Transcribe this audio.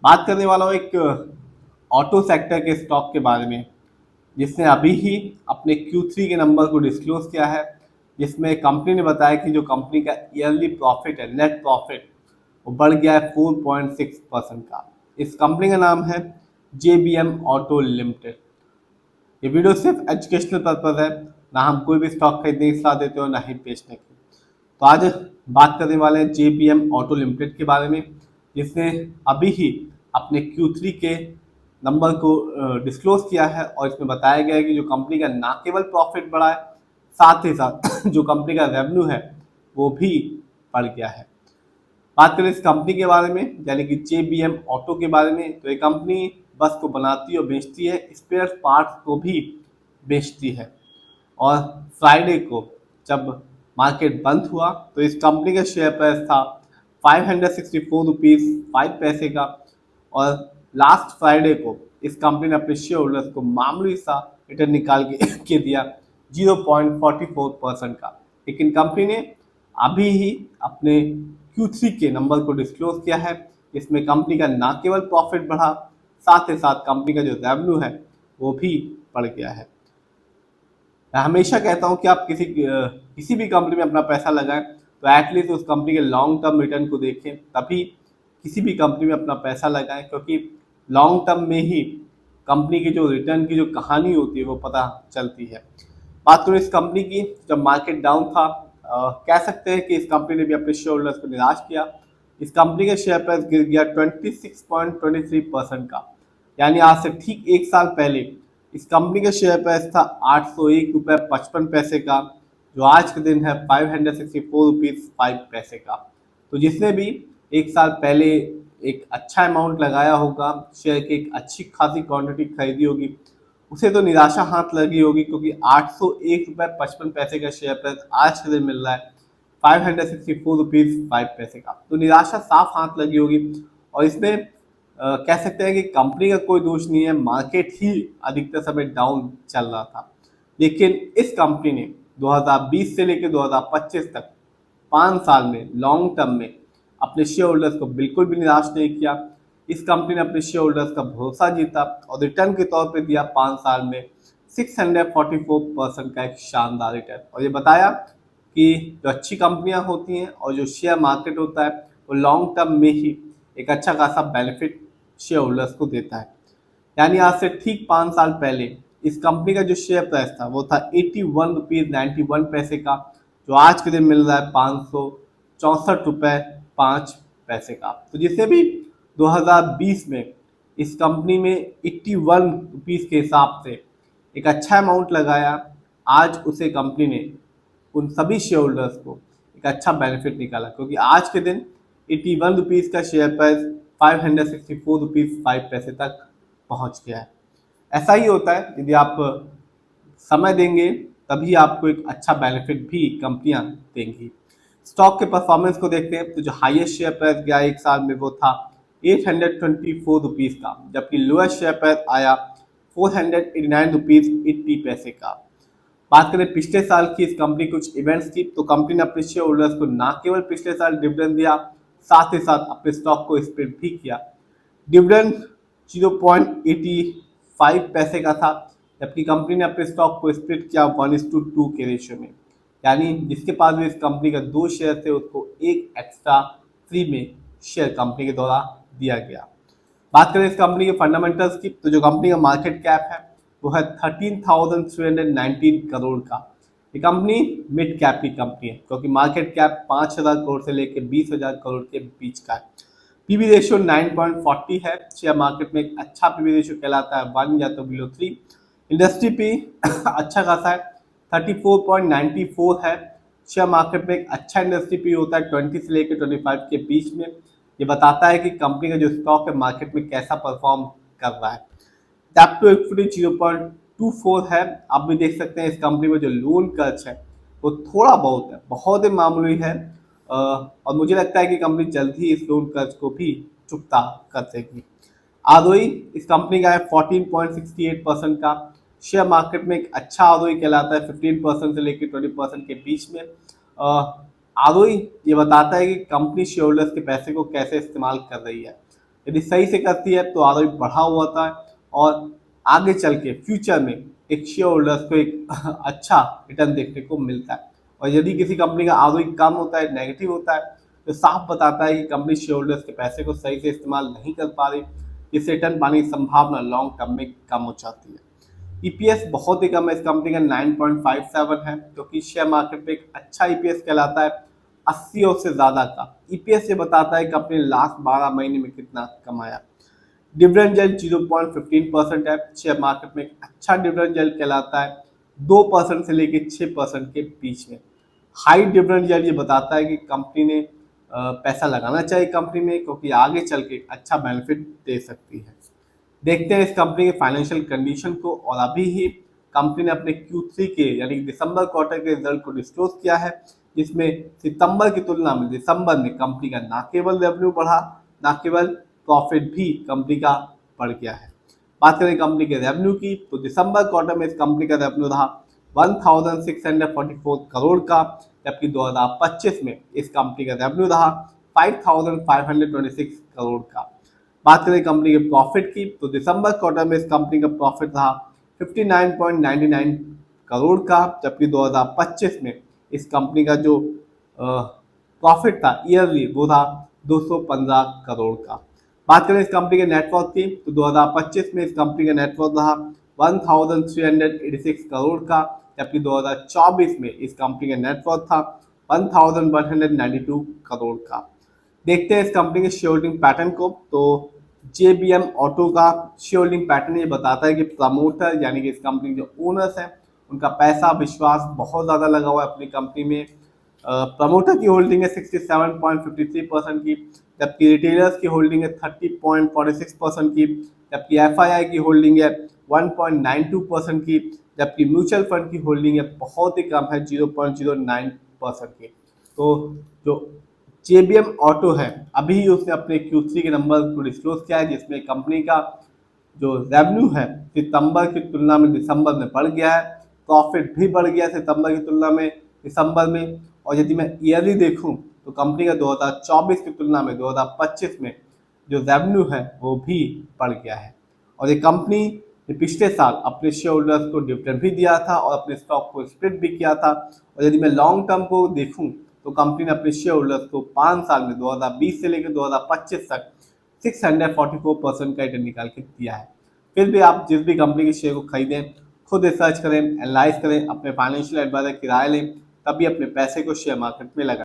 बात करने वाला हूँ एक ऑटो सेक्टर के स्टॉक के बारे में, जिसने अभी ही अपने Q3 के नंबर को डिस्क्लोज किया है, जिसमें कंपनी ने बताया कि जो कंपनी का ईयरली प्रॉफिट है, नेट प्रॉफिट, वो बढ़ गया है 4.6% का। इस कंपनी का नाम है JBM ऑटो लिमिटेड। ये वीडियो सिर्फ एजुकेशनल पर्पज है, ना हम कोई भी स्टॉक खरीदने की सलाह देते हो ना ही बेचने की। तो आज बात करने वाले हैं JBM ऑटो लिमिटेड के बारे में, जिसने अभी ही अपने Q3 के नंबर को डिस्क्लोज किया है और इसमें बताया गया है कि जो कंपनी का ना केवल प्रॉफिट बढ़ा है, साथ ही साथ जो कंपनी का रेवेन्यू है वो भी बढ़ गया है। बात करें इस कंपनी के बारे में, यानी कि JBM ऑटो के बारे में, तो ये कंपनी बस को बनाती और बेचती है, स्पेयर पार्ट्स को भी बेचती है। और फ्राइडे को जब मार्केट बंद हुआ तो इस कंपनी का शेयर प्राइस था 564 रुपीज़ 5 पैसे का। और लास्ट फ्राइडे को इस कंपनी ने अपने शेयर होल्डर्स को मामूली सा रिटर्न निकाल के दिया 0.44% का। लेकिन कंपनी ने अभी ही अपने Q3 के नंबर को डिस्क्लोज किया है। इसमें कंपनी का ना केवल प्रॉफिट बढ़ा, साथ ही साथ कंपनी का जो रेवेन्यू है वो भी बढ़ गया है। मैं हमेशा कहता हूं कि आप किसी भी कंपनी में अपना पैसा लगाएं तो एटलीस्ट उस कंपनी के लॉन्ग टर्म रिटर्न को देखें, तभी किसी भी कंपनी में अपना पैसा लगाएं, क्योंकि लॉन्ग टर्म में ही कंपनी की जो रिटर्न की जो कहानी होती है वो पता चलती है। बात करें इस कंपनी की, जब मार्केट डाउन था, कह सकते हैं कि इस कंपनी ने भी अपने शेयर होल्डर्स को निराश किया। इस कंपनी का शेयर प्राइस गिर गया 26.23% का। यानी आज से ठीक एक साल पहले इस कंपनी का शेयर प्राइस था 801 रुपये 55 पैसे का, जो आज के दिन है 564 रुपीज़ 5 पैसे का। तो जिसने भी एक साल पहले एक अच्छा अमाउंट लगाया होगा, शेयर की एक अच्छी खासी क्वांटिटी खरीदी होगी, उसे तो निराशा हाथ लगी होगी, क्योंकि 801 रुपये 55 पैसे का शेयर प्राइस आज के दिन मिल रहा है 564 रुपीज़ 5 पैसे का। तो निराशा साफ हाथ लगी होगी। और इसमें कह सकते हैं कि कंपनी का कोई दोष नहीं है, मार्केट ही अधिकतर समय डाउन चल रहा था। लेकिन इस कंपनी ने 2020 से लेकर 2025 तक 5 साल में लॉन्ग टर्म में अपने शेयर होल्डर्स को बिल्कुल भी निराश नहीं किया। इस कंपनी ने अपने शेयर होल्डर्स का भरोसा जीता और रिटर्न के तौर पे दिया 5 साल में 644% का एक शानदार रिटर्न। और ये बताया कि जो अच्छी कंपनियां होती हैं और जो शेयर मार्केट होता है वो लॉन्ग टर्म में ही एक अच्छा खासा बेनिफिट शेयर होल्डर्स को देता है। यानी आज से ठीक 5 साल पहले इस कंपनी का जो शेयर प्राइस था वो था 81 रुपीज़ 91 पैसे का, जो आज के दिन मिल रहा है 564 रुपये 5 पैसे का। तो जिससे भी 2020 में इस कंपनी में 81 रुपीज़ के हिसाब से एक अच्छा अमाउंट लगाया, आज उसे कंपनी ने उन सभी शेयर होल्डर्स को एक अच्छा बेनिफिट निकाला, क्योंकि आज के दिन 81 रुपीज़ का शेयर प्राइस 564 रुपीज़ 5 पैसे तक पहुंच गया है। ऐसा ही होता है, यदि आप समय देंगे तभी आपको एक अच्छा बेनिफिट भी कंपनियां देंगी। स्टॉक के परफॉर्मेंस को देखते हैं तो जो हाईएस्ट शेयर प्राइस गया एक साल में वो था 824 रुपीज़ का, जबकि लोएस्ट शेयर प्राइस आया 489 रुपीज़ 80 पैसे का। बात करें पिछले साल की इस कंपनी कुछ इवेंट्स की, तो कंपनी ने अपने शेयर होल्डर्स को ना केवल पिछले साल डिविडेंड दिया, साथ ही साथ अपने स्टॉक को स्प्लिट भी किया। डिविडेंड 0.85 पैसे का था, जबकि कंपनी ने अपने स्टॉक को स्प्लिट किया 1:2 के रेशियो में। यानी जिसके पास भी इस कंपनी का 2 शेयर थे उसको एक एक्स्ट्रा फ्री में शेयर कंपनी के द्वारा दिया गया। बात करें इस कंपनी के फंडामेंटल्स की, तो जो कंपनी का मार्केट कैप है वो है 13,319 करोड़ का। ये कंपनी मिड कैप की कंपनी है, क्योंकि मार्केट कैप 5,000 करोड़ से लेकर 20,000 करोड़ के बीच का है। पीवी रेशियो 9.40 है। शेयर मार्केट में एक अच्छा पीवी रेशियो कहलाता है 1 या तो बिलो 3। इंडस्ट्री पी अच्छा खासा है, 34.94 है। शेयर मार्केट में एक अच्छा इंडस्ट्री पी होता है 20 से लेकर 25 के बीच में। ये बताता है कि कंपनी का जो स्टॉक है मार्केट में कैसा परफॉर्म कर रहा है। डेब्ट टू इक्विटी 0.24 है। आप भी देख सकते हैं इस कंपनी में जो लोन कर्ज है वो थोड़ा बहुत है, बहुत ही मामूली है। और मुझे लगता है कि कंपनी जल्द ही इस लोन कर्ज को भी चुकता कर देगी। आरओई इस कंपनी का है 14.68% का। शेयर मार्केट में एक अच्छा आरओई कहलाता है 15% से लेकर 20% के बीच में। आरओई ये बताता है कि कंपनी शेयर होल्डर्स के पैसे को कैसे इस्तेमाल कर रही है। यदि सही से करती है तो आरओई बढ़ा हुआ होता है और आगे चल के फ्यूचर में एक शेयर होल्डर्स को एक अच्छा रिटर्न देखने को मिलता है। और यदि किसी कंपनी का आरओई कम होता है, नेगेटिव होता है, तो साफ बताता है कि कंपनी शेयर होल्डर्स के पैसे को सही से इस्तेमाल नहीं कर पा रही, जिससे रिटर्न पाने की संभावना लॉन्ग टर्म में कम हो जाती है। ईपीएस बहुत ही कम है इस कंपनी का, 9.57 है, क्योंकि शेयर मार्केट में एक अच्छा ईपीएस कहलाता है 80 और से ज्यादा का। ईपीएस ये बताता है कंपनी ने लास्ट 12 महीने में कितना कमाया। डिविडेंड यील्ड 0.15% है, शेयर मार्केट में एक अच्छा डिविडेंड यील्ड कहलाता है 2% से लेकर 6% के बीच में। हाई डिविडेंड यील्ड ये बताता है कि कंपनी ने पैसा लगाना चाहिए कंपनी में, क्योंकि आगे चल के अच्छा बेनिफिट दे सकती है। देखते हैं इस कंपनी के फाइनेंशियल कंडीशन को। और अभी ही कंपनी ने अपने Q3 के यानी दिसंबर क्वार्टर के रिजल्ट को डिस्क्लोज किया है, जिसमें सितंबर की तुलना में दिसंबर में कंपनी का ना केवल रेवेन्यू बढ़ा, ना केवल प्रॉफिट भी कंपनी का बढ़ गया है। बात करें कंपनी के रेवेन्यू की, तो दिसंबर क्वार्टर में इस कंपनी का रेवेन्यू रहा 1644 करोड़ का, जबकि 2025 में इस कंपनी का रेवेन्यू रहा 5526 करोड़ का। बात करें कंपनी के प्रॉफिट की, तो दिसंबर क्वार्टर में इस कंपनी का प्रॉफिट रहा 59.99 करोड़ का, जबकि 2025 में इस कंपनी का जो प्रॉफिट था ईयरली वो था 215 करोड़ का। बात करें इस कंपनी के नेटवर्थ की, तो 2025 में इस कंपनी का नेटवर्थ रहा 1386 करोड़ का, जबकि 2024 में इस कंपनी का नेटवर्थ था 1192 करोड़ का। देखते हैं इस कंपनी के शेयर होल्डिंग पैटर्न को। तो JBM ऑटो का शेयर होल्डिंग पैटर्न ये बताता है कि प्रमोटर यानी कि इस कंपनी के जो ओनर्स हैं उनका पैसा विश्वास बहुत ज़्यादा लगा हुआ है अपनी कंपनी में। प्रमोटर की होल्डिंग है 67.53% की, जबकि रिटेलर्स की होल्डिंग है 30.46% की, जबकि FII की होल्डिंग है 1.92% की, जबकि म्यूचुअल फंड की होल्डिंग है बहुत ही कम है 0.09% की। तो जो JBM ऑटो है अभी उसने अपने Q3 के नंबर को डिस्क्लोज किया है, जिसमें कंपनी का जो रेवेन्यू है सितंबर की तुलना में दिसंबर में बढ़ गया है, प्रॉफिट भी बढ़ गया सितंबर की तुलना में दिसंबर में। और यदि मैं ईयरली देखूं तो कंपनी का 2024 की तुलना में 2025 में जो रेवेन्यू है वो भी बढ़ गया है। और ये कंपनी ने पिछले साल अपने शेयर होल्डर्स को डिविडेंड भी दिया था और अपने स्टॉक को स्प्लिट भी किया था। और यदि मैं लॉन्ग टर्म को देखूं तो कंपनी ने अपने शेयर होल्डर्स को 5 साल में 2020 से लेकर 2025 तक 644% का रिटर्न निकाल के दिया है। फिर भी आप जिस भी कंपनी के शेयर को खरीदें, खुद रिसर्च करें, एनालाइज करें, अपने फाइनेंशियल एडवाइजर की राय लें, तभी अपने पैसे को शेयर मार्केट में लगाएं।